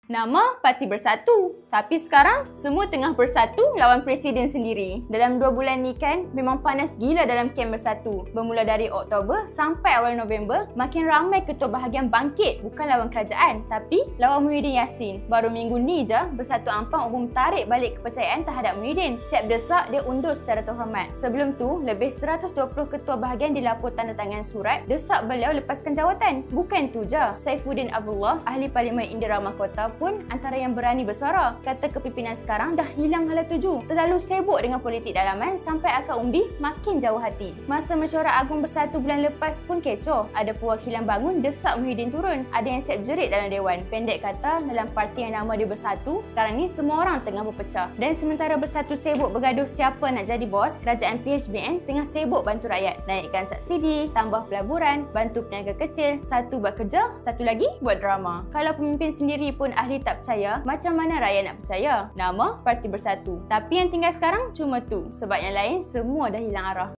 Nama Parti Bersatu. Tapi sekarang semua tengah bersatu lawan Presiden sendiri. Dalam 2 bulan ni kan memang panas gila dalam kem Bersatu. Bermula dari Oktober sampai awal November, makin ramai ketua bahagian bangkit bukan lawan kerajaan tapi lawan Muhyiddin Yassin. Baru minggu ni je Bersatu Ampang umum tarik balik kepercayaan terhadap Muhyiddin. Siap desak dia undur secara terhormat. Sebelum tu lebih 120 ketua bahagian dilapor tanda tangan surat desak beliau lepaskan jawatan. Bukan tu je, Saifuddin Abdullah, Ahli Parlimen Indira Mahkota pun antara yang berani bersuara. Kata kepimpinan sekarang dah hilang hala tuju. Terlalu sibuk dengan politik dalaman sampai akar umbi makin jauh hati. Masa mesyuarat agung Bersatu bulan lepas pun kecoh. Ada perwakilan bangun desak Muhyiddin turun. Ada yang siap jerit dalam dewan. Pendek kata, dalam parti yang nama dia Bersatu, sekarang ni semua orang tengah berpecah. Dan sementara Bersatu sibuk bergaduh siapa nak jadi bos, kerajaan PHBN tengah sibuk bantu rakyat. Naikkan subsidi, tambah pelaburan, bantu peniaga kecil. Satu buat kerja, satu lagi buat drama. Kalau pemimpin sendiri pun ahli tak percaya, macam mana rakyat nak percaya? Nama Parti Bersatu. Tapi yang tinggal sekarang cuma tu. Sebab yang lain semua dah hilang arah.